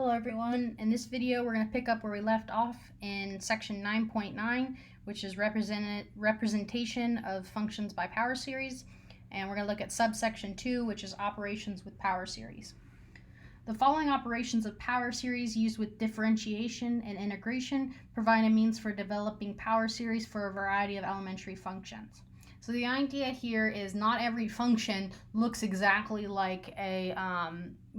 Hello everyone. In this video we're going to pick up where we left off in section 9.9, which is representation of functions by power series, and we're going to look at subsection 2, which is operations with power series. The following operations of power series used with differentiation and integration provide a means for developing power series for a variety of elementary functions. So the idea here is not every function looks exactly like a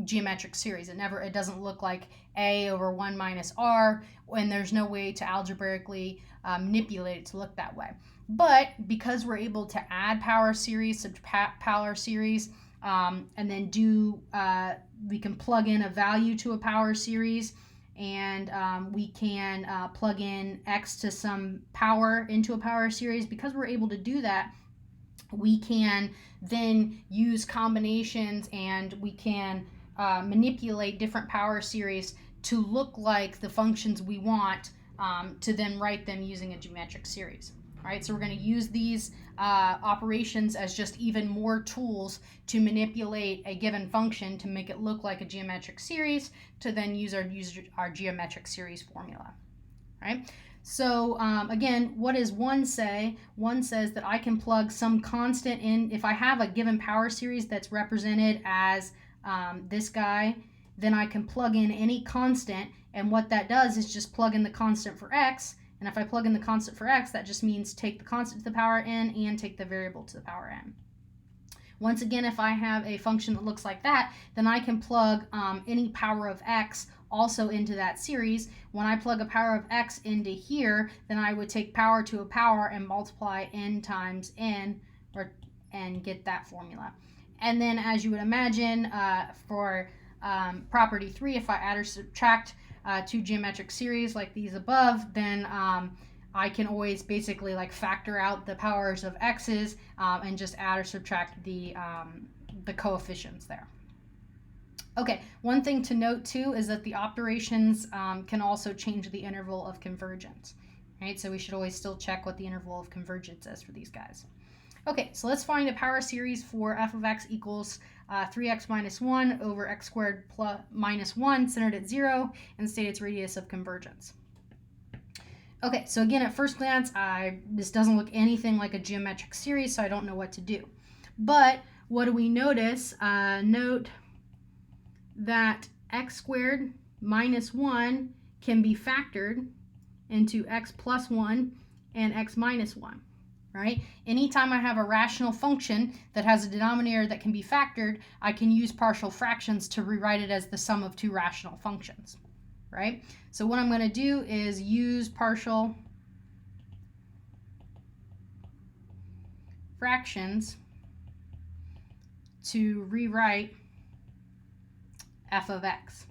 geometric series. It doesn't look like a over 1 minus r, and there's no way to algebraically manipulate it to look that way. But because we're able to add power series, subtract power series, and then we can plug in a value to a power series, and we can plug in x to some power into a power series. Because we're able to do that, we can then use combinations, and we can manipulate different power series to look like the functions we want, to then write them using a geometric series. All right, so we're going to use these operations as just even more tools to manipulate a given function to make it look like a geometric series, to then use our geometric series formula. All right. So again, what does 1 say? 1 says that I can plug some constant in. If I have a given power series that's represented as this guy, then I can plug in any constant, and what that does is just plug in the constant for x. And if I plug in the constant for x, that just means take the constant to the power n and take the variable to the power n. Once again, if I have a function that looks like that, then I can plug any power of x also into that series. When I plug a power of x into here, then I would take power to a power and multiply n times n, and get that formula. And then, as you would imagine, for property 3, if I add or subtract two geometric series like these above, then I can always basically like factor out the powers of x's and just add or subtract the coefficients there. Okay, one thing to note too is that the operations can also change the interval of convergence. Right, so we should always still check what the interval of convergence is for these guys. Okay, so let's find a power series for f of x equals 3x minus 1 over x squared plus minus 1 centered at 0 and state its radius of convergence. Okay, so again, at first glance, this doesn't look anything like a geometric series, so I don't know what to do. But what do we notice? Note that x squared minus 1 can be factored into x plus 1 and x minus 1. Right? Anytime I have a rational function that has a denominator that can be factored, I can use partial fractions to rewrite it as the sum of two rational functions. Right? So what I'm going to do is use partial fractions to rewrite f of x.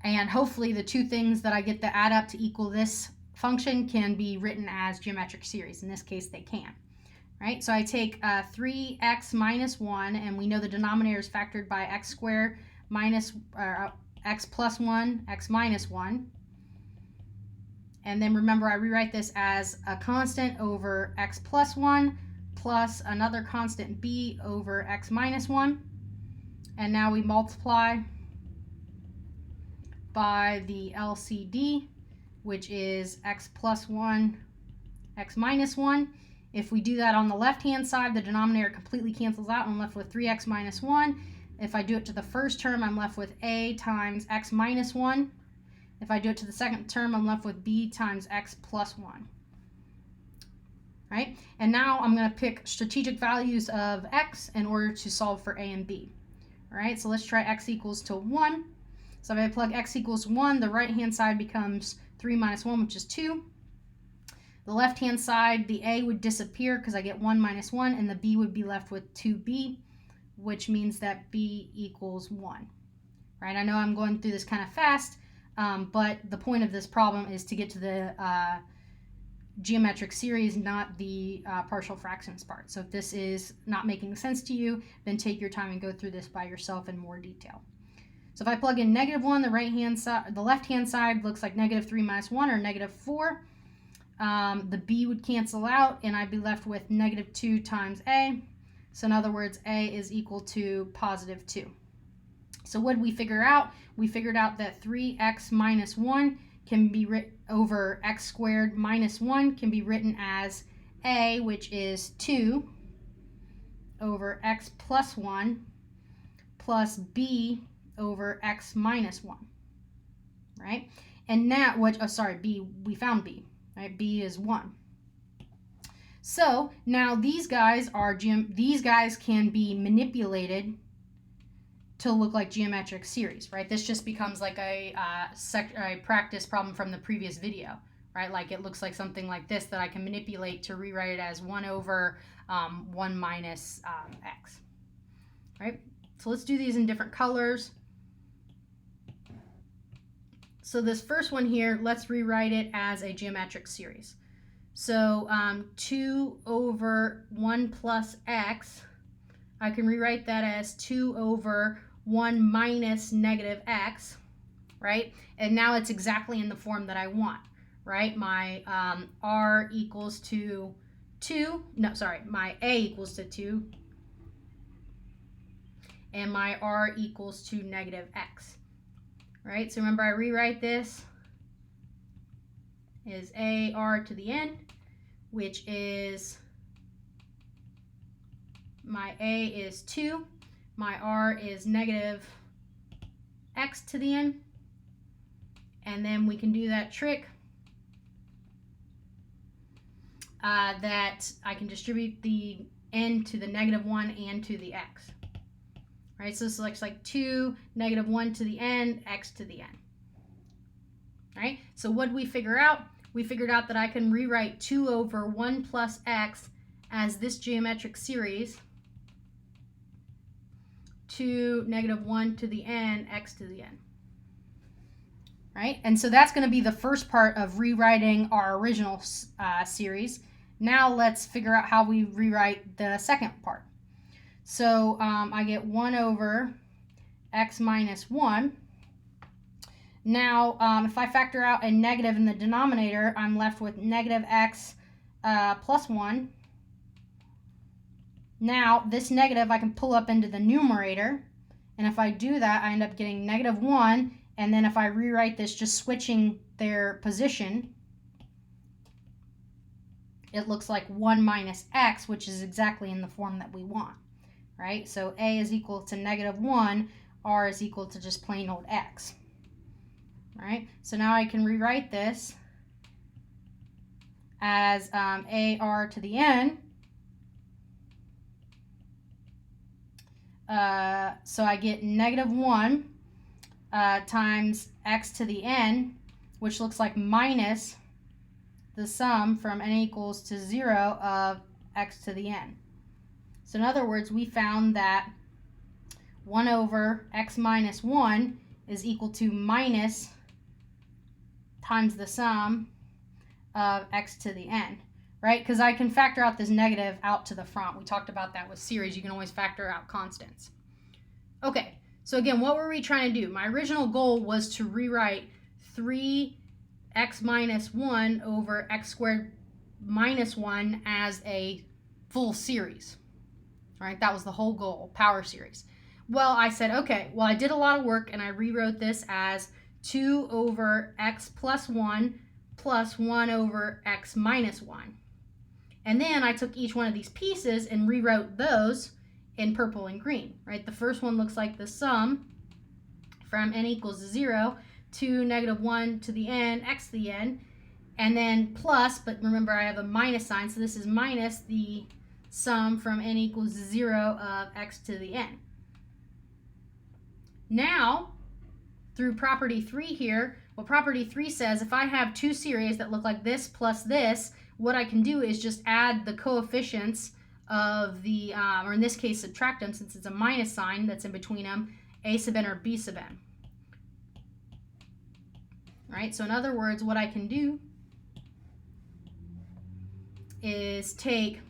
And hopefully the two things that I get to add up to equal this function can be written as geometric series. In this case, they can. Right? So I take 3x minus 1, and we know the denominator is factored by x squared minus x plus 1, x minus 1. And then remember, I rewrite this as a constant over x plus 1 plus another constant b over x minus 1. And now we multiply by the LCD, which is x plus 1, x minus 1. If we do that on the left-hand side, the denominator completely cancels out, and I'm left with 3x minus 1. If I do it to the first term, I'm left with a times x minus 1. If I do it to the second term, I'm left with b times x plus 1. Right? And now I'm going to pick strategic values of x in order to solve for a and b. All right, so let's try x equals to 1. So if I plug x equals 1, the right-hand side becomes 3 minus 1, which is 2. The left-hand side, the a would disappear because I get 1 minus 1, and the b would be left with 2b, which means that b equals 1. Right? I know I'm going through this kind of fast, but the point of this problem is to get to the geometric series, not the partial fractions part. So if this is not making sense to you, then take your time and go through this by yourself in more detail. So if I plug in negative 1, the left-hand side looks like negative 3 minus 1, or negative 4. The b would cancel out, and I'd be left with negative 2 times a. So in other words, a is equal to positive 2. So what did we figure out? We figured out that 3x minus 1 can be written over x squared minus 1 can be written as a, which is 2 over x plus 1 plus b over x minus 1, right? And now, b, we found b, right? B is 1. So now these guys can be manipulated to look like geometric series, right? This just becomes like a practice problem from the previous video, right? Like it looks like something like this that I can manipulate to rewrite it as 1 over 1 minus x, right? So let's do these in different colors. So this first one here, let's rewrite it as a geometric series. So 2 over 1 plus x, I can rewrite that as 2 over 1 minus negative x, right? And now it's exactly in the form that I want, right? My r equals to 2, my a equals to 2, and my r equals to negative x, right? So remember, I rewrite this is a r to the n, which is my a is 2, my r is negative x to the n, and then we can do that trick that I can distribute the n to the negative 1 and to the x, right? So this looks like 2, negative 1 to the n, x to the n, right? So what did we figure out? We figured out that I can rewrite 2 over 1 plus x as this geometric series, 2, negative 1 to the n, x to the n, right? And so that's going to be the first part of rewriting our original series. Now let's figure out how we rewrite the second part. So I get 1 over x minus 1. Now, if I factor out a negative in the denominator, I'm left with negative x plus 1. Now, this negative I can pull up into the numerator, and if I do that, I end up getting negative 1, and then if I rewrite this just switching their position, it looks like 1 minus x, which is exactly in the form that we want, right? So a is equal to negative 1, r is equal to just plain old x, right? So now I can rewrite this as ar to the n. So I get negative 1 times x to the n, which looks like minus the sum from n equals to 0 of x to the n. So in other words, we found that 1 over x minus 1 is equal to minus times the sum of x to the n, right? Because I can factor out this negative out to the front. We talked about that with series. You can always factor out constants. Okay, so again, what were we trying to do? My original goal was to rewrite 3x minus 1 over x squared minus 1 as a full series, right? That was the whole goal, power series. Well, I said, okay, well, I did a lot of work and I rewrote this as 2 over x plus 1 plus 1 over x minus 1. And then I took each one of these pieces and rewrote those in purple and green, right? The first one looks like the sum from n equals 0 to negative 1 to the n, x to the n, and then plus, but remember I have a minus sign, so this is minus the sum from n equals 0 of x to the n. Now, through property 3 here, what property 3 says, if I have two series that look like this plus this, what I can do is just add the coefficients of the, or in this case subtract them since it's a minus sign that's in between them, a sub n or b sub n. Right, so in other words, what I can do is take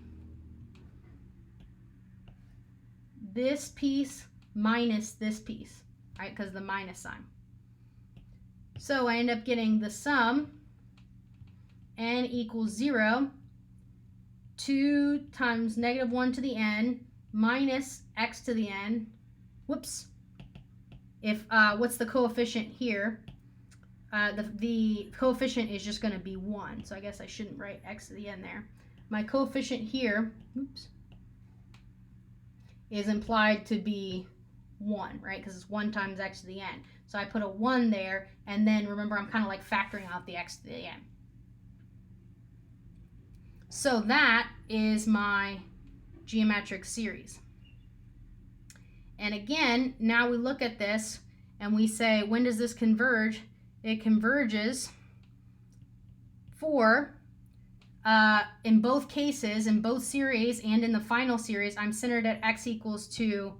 this piece minus this piece, right, because of the minus sign. So I end up getting the sum, n equals 0, 2 times negative 1 to the n minus x to the n, if what's the coefficient here? The coefficient is just going to be 1. So I guess I shouldn't write x to the n there. My coefficient here, oops, is implied to be 1, right? Because it's 1 times x to the n. So I put a 1 there, and then remember I'm kind of like factoring out the x to the n. So that is my geometric series. And again, now we look at this and we say, when does this converge? It converges for, in both cases, in both series and in the final series, I'm centered at x equals 2.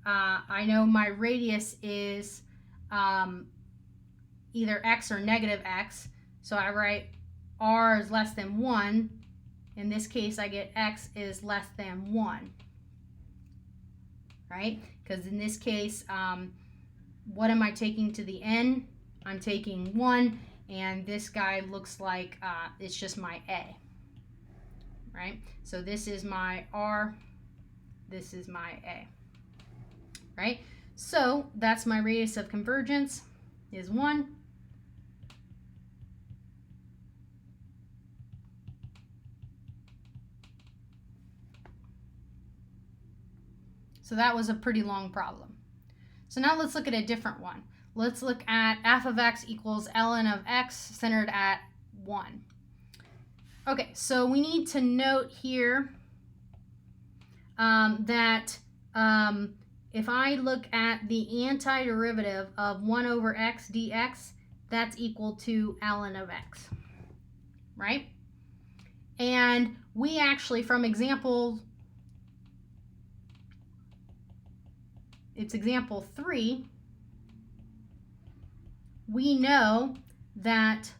I know my radius is either x or negative x. So I write r is less than 1. In this case, I get x is less than 1. Right? Because in this case, what am I taking to the n? I'm taking 1, and this guy looks like it's just my a. Right? So this is my r, this is my a. Right? So that's my radius of convergence is 1. So that was a pretty long problem. So now let's look at a different one. Let's look at f of x equals ln of x centered at 1. Okay, so we need to note here that if I look at the antiderivative of 1 over x dx, that's equal to ln of x, right? And we actually, from example, it's example 3, we know that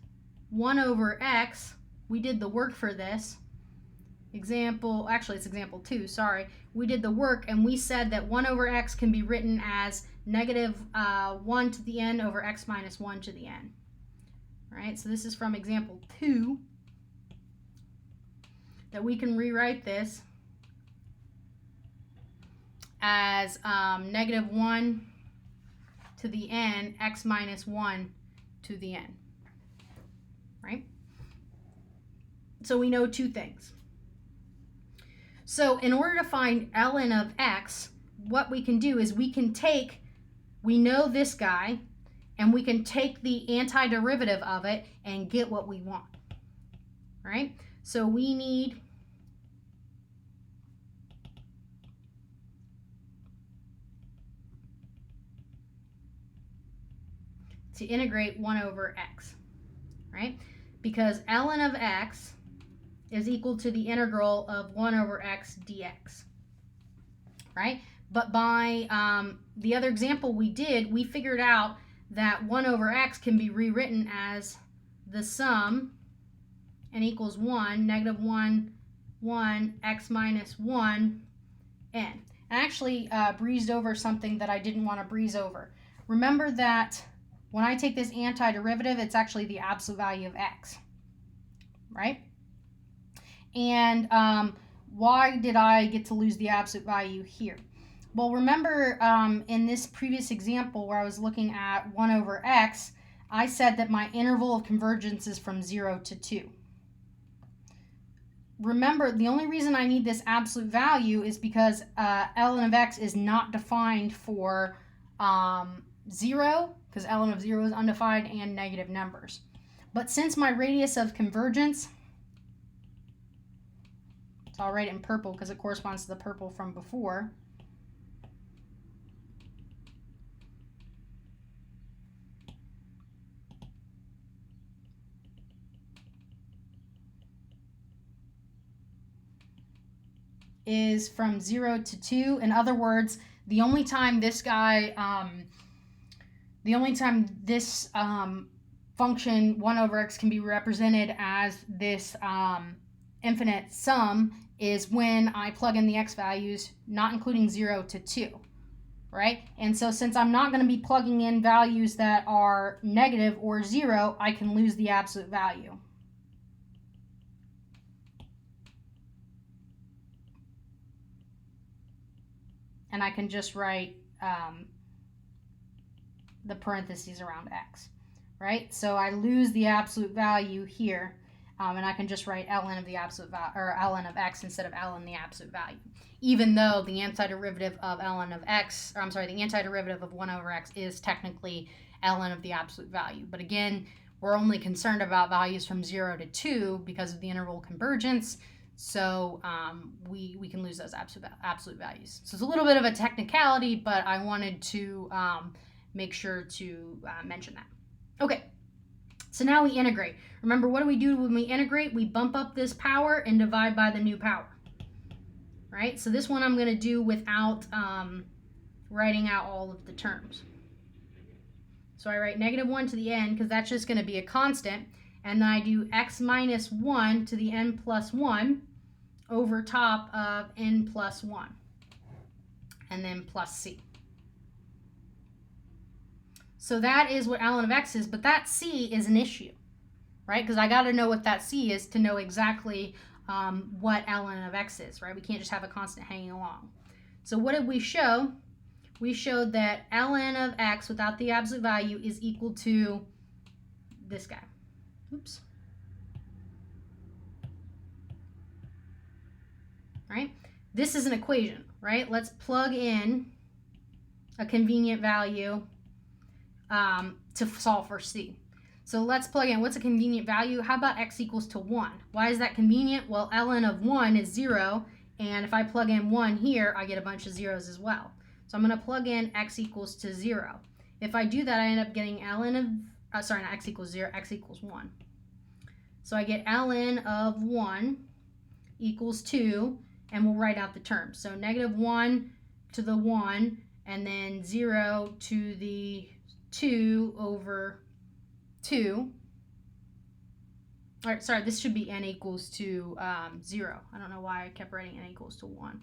1 over x, we did the work for this. Actually it's example 2, sorry. We did the work and we said that 1 over x can be written as negative 1 to the n over x minus 1 to the n. All right, so this is from example 2, that we can rewrite this as negative 1 to the n, x minus 1 to the n, right? So we know 2 things. So in order to find ln of x, what we can do is we know this guy, and we can take the antiderivative of it and get what we want, right? So we need to integrate 1 over x, right? Because ln of x is equal to the integral of 1 over x dx, right? But by the other example we did, we figured out that 1 over x can be rewritten as the sum, n equals 1, negative 1, 1, x minus 1, n. I actually breezed over something that I didn't want to breeze over. Remember that when I take this antiderivative, it's actually the absolute value of x, right? And why did I get to lose the absolute value here? Well, remember in this previous example where I was looking at 1 over x, I said that my interval of convergence is from 0 to 2. Remember, the only reason I need this absolute value is because ln of x is not defined for 0, because ln of 0 is undefined, and negative numbers. But since my radius of convergence, so I'll write it in purple because it corresponds to the purple from before, is from 0 to 2. In other words, the only time this function 1 over x can be represented as this infinite sum is when I plug in the x values, not including 0 to 2, right? And so since I'm not going to be plugging in values that are negative or 0, I can lose the absolute value. And I can just write the parentheses around x, right? So I lose the absolute value here, and I can just write ln of the absolute value, or ln of x instead of ln the absolute value, even though the antiderivative of ln of x, or I'm sorry, the antiderivative of 1 over x is technically ln of the absolute value. But again, we're only concerned about values from 0 to 2 because of the interval convergence, so we can lose those absolute values. So it's a little bit of a technicality, but I wanted to make sure to mention that. Okay, so now we integrate. Remember, what do we do when we integrate? We bump up this power and divide by the new power, right? So this one I'm going to do without writing out all of the terms. So I write -1 to the n because that's just going to be a constant, and then I do x minus 1 to the n plus 1 over top of n plus 1, and then plus c. So that is what ln of x is, but that c is an issue, right? Because I got to know what that c is to know exactly what ln of x is, right? We can't just have a constant hanging along. So what did we show? We showed that ln of x without the absolute value is equal to this guy. Oops. Right? This is an equation, right? Let's plug in a convenient value to solve for c. So let's plug in, what's a convenient value? How about x equals to 1? Why is that convenient? Well, ln of 1 is 0, and if I plug in 1 here, I get a bunch of zeros as well. So I'm going to plug in x equals to 0. If I do that, I end up getting ln of, sorry, not x equals 0, x equals 1. So I get ln of 1 equals 2, and we'll write out the terms. So -1 to the 1, and then 0 to the 2 over 2. All right, sorry, this should be n equals to 0. I don't know why I kept writing n equals to 1.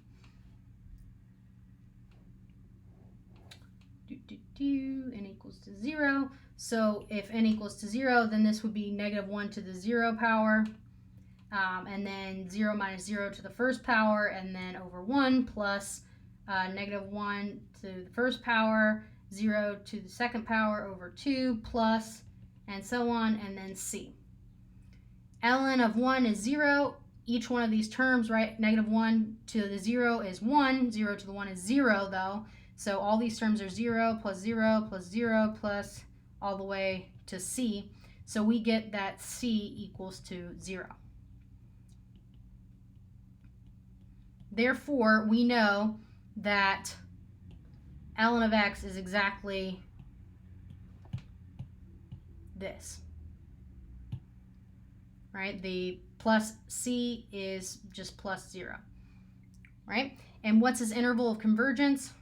N equals to 0. So if n equals to 0, then this would be -1 to the 0 power, and then 0 minus 0 to the first power, and then over 1 plus -1 to the first power, 0 to the second power over 2 plus, and so on, and then c. ln of 1 is 0. Each one of these terms, right, -1 to the 0 is 1, 0 to the 1 is 0 though, so all these terms are 0 plus 0 plus 0 plus all the way to c, so we get that c equals to 0. Therefore, we know that ln of x is exactly this, right? The plus c is just plus 0, right? And what's his interval of convergence?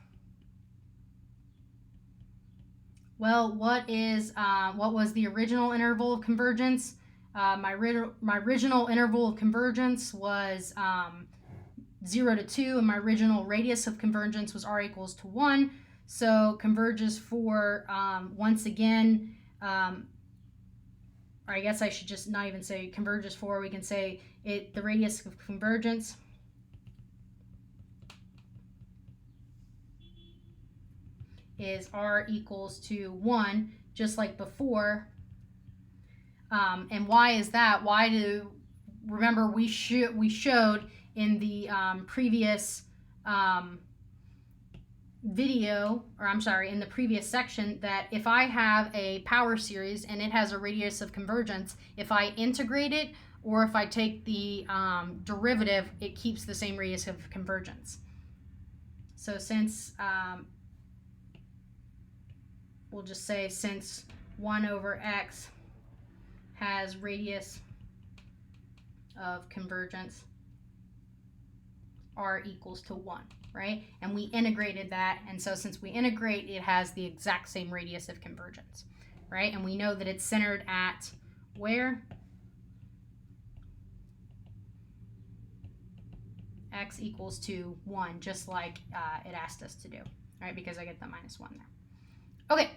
Well, what was the original interval of convergence? My original interval of convergence was 0 to 2, and my original radius of convergence was r equals to 1. So converges for, once again, or I guess I should just not even say converges for, we can say the radius of convergence is r equals to 1, just like before. And why is that? Remember we showed in the previous video, or I'm sorry, in the previous section, that if I have a power series and it has a radius of convergence, if I integrate it or if I take the derivative, it keeps the same radius of convergence. So since, we'll just say since 1 over x has radius of convergence, r equals to 1, right? And we integrated that, and so since we integrate, it has the exact same radius of convergence, right? And we know that it's centered at where? X equals to 1, just like it asked us to do, right? Because I get the -1 there. Okay,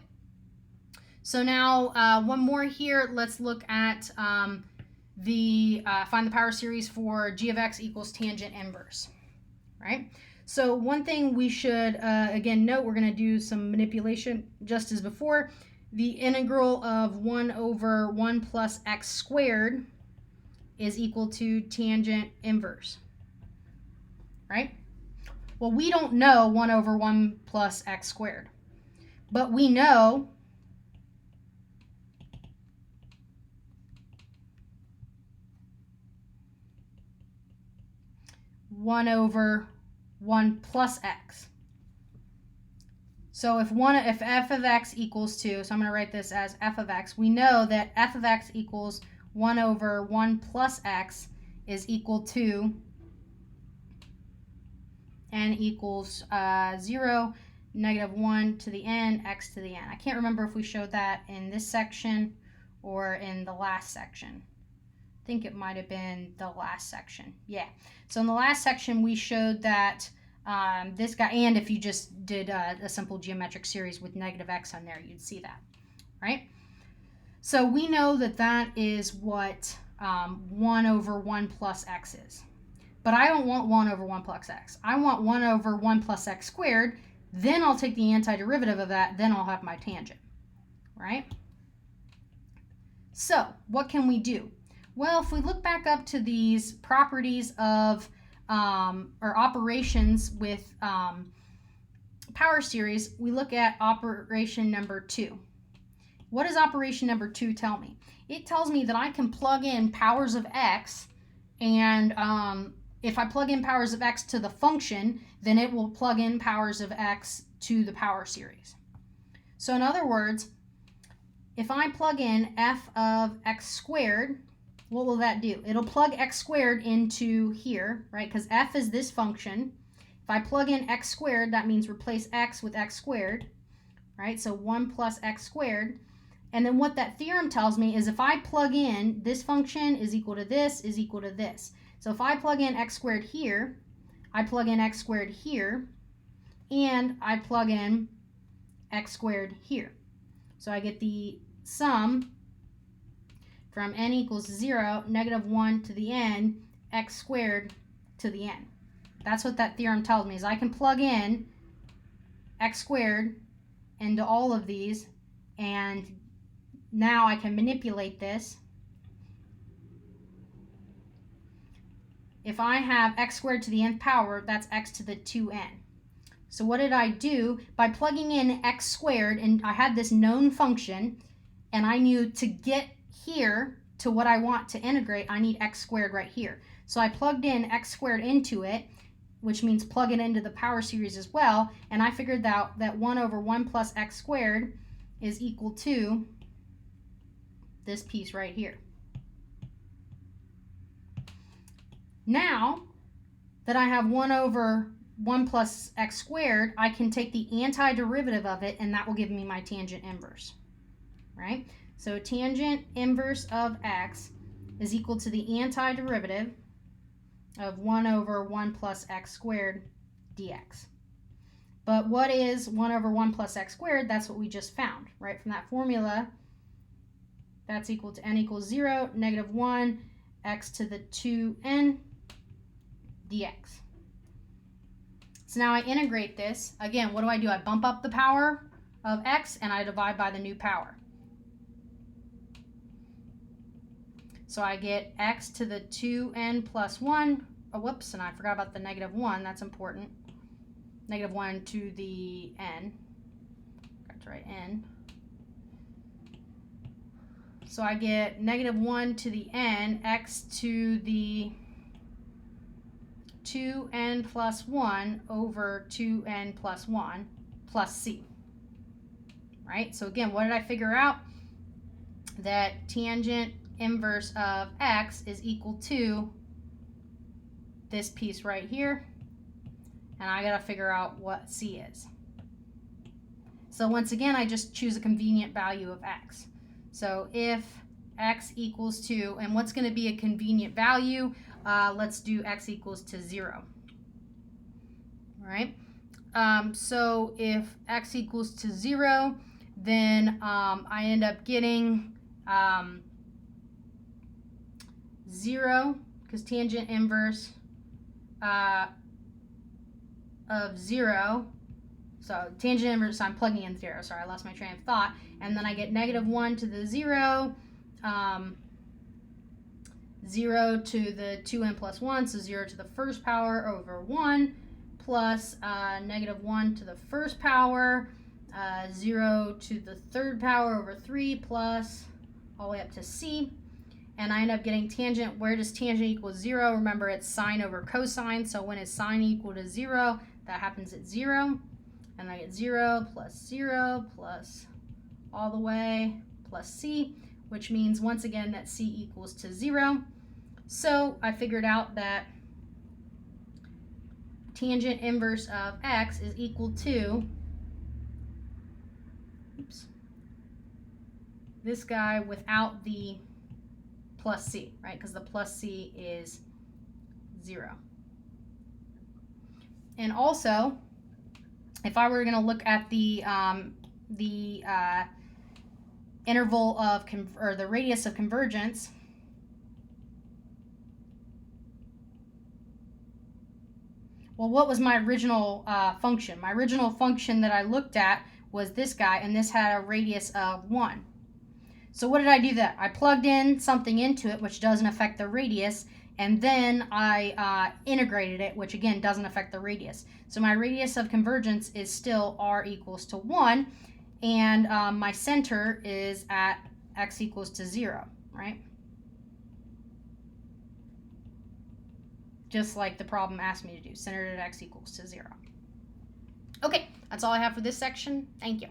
so now one more here. Let's look at find the power series for g of x equals tangent inverse. Right? So one thing we should, again, note, we're going to do some manipulation just as before. The integral of 1 over 1 plus x squared is equal to tangent inverse, right? Well, we don't know 1 over 1 plus x squared, but we know one over 1 plus x. So if f of x equals 2, so I'm going to write this as f of x, we know that f of x equals 1 over 1 plus x is equal to n equals 0, negative 1 to the n, x to the n. I can't remember if we showed that in this section or in the last section. I think it might have been the last section. Yeah. So in the last section, we showed that this guy, and if you just did a simple geometric series with negative x on there, you'd see that, right? So we know that that is what 1 over 1 plus x is. But I don't want 1 over 1 plus x. I want 1 over 1 plus x squared. Then I'll take the antiderivative of that. Then I'll have my tangent, right? So what can we do? Well, if we look back up to these properties of or operations with power series, we look at operation number 2. What does operation number 2 tell me? It tells me that I can plug in powers of x, and if I plug in powers of x to the function, then it will plug in powers of x to the power series. So in other words, if I plug in f of x squared, what will that do? It'll plug x squared into here, right? Because f is this function. If I plug in x squared, that means replace x with x squared, right? So 1 plus x squared. And then what that theorem tells me is if I plug in this function is equal to this is equal to this. So if I plug in x squared here, I plug in x squared here, and I plug in x squared here. So I get the sum from n equals 0, negative 1 to the n, x squared to the n. That's what that theorem tells me, is I can plug in x squared into all of these, and now I can manipulate this. If I have x squared to the nth power, that's x to the 2n. So what did I do? By plugging in x squared, and I had this known function, and I knew to get here to what I want to integrate, I need x squared right here. So I plugged in x squared into it, which means plug it into the power series as well, and I figured out that 1 over 1 plus x squared is equal to this piece right here. Now that I have 1 over 1 plus x squared, I can take the antiderivative of it, and that will give me my tangent inverse, right? So tangent inverse of x is equal to the antiderivative of 1 over 1 plus x squared dx. But what is 1 over 1 plus x squared? That's what we just found, right? From that formula, that's equal to n equals 0, negative 1, x to the 2n dx. So now I integrate this. Again, what do? I bump up the power of x and I divide by the new power. So I get x to the 2n plus 1. Oh, whoops, and I forgot about the negative 1. That's important. Negative 1 to the n. Got to write n. So I get negative 1 to the n, x to the 2n plus 1 over 2n plus 1 plus c. Right? So again, what did I figure out? That tangent inverse of x is equal to this piece right here. And I got to figure out what c is. So once again, I just choose a convenient value of x. So if x equals to, and what's going to be a convenient value? Let's do x equals to 0. All right. So if x equals to 0, then I end up getting 0, because tangent inverse of 0, so tangent inverse, so I'm plugging in 0. Sorry, I lost my train of thought. And then I get negative 1 to the 0, 0 to the 2n plus 1, so 0 to the first power over 1, plus negative 1 to the first power, 0 to the third power over 3, plus all the way up to c. And I end up getting tangent. Where does tangent equal 0? Remember, it's sine over cosine, so when is sine equal to 0? That happens at 0. And I get 0 plus all the way plus c, which means once again that c equals to 0. So I figured out that tangent inverse of x is equal to, this guy without the plus c, right? Because the plus c is 0. And also, if I were going to look at the interval of, or the radius of convergence, well, what was my original function? My original function that I looked at was this guy, and this had a radius of 1. So what did I do that? I plugged in something into it, which doesn't affect the radius, and then I integrated it, which again doesn't affect the radius. So my radius of convergence is still r equals to 1, and my center is at x equals to 0, right? Just like the problem asked me to do, centered at x equals to 0. Okay, that's all I have for this section. Thank you.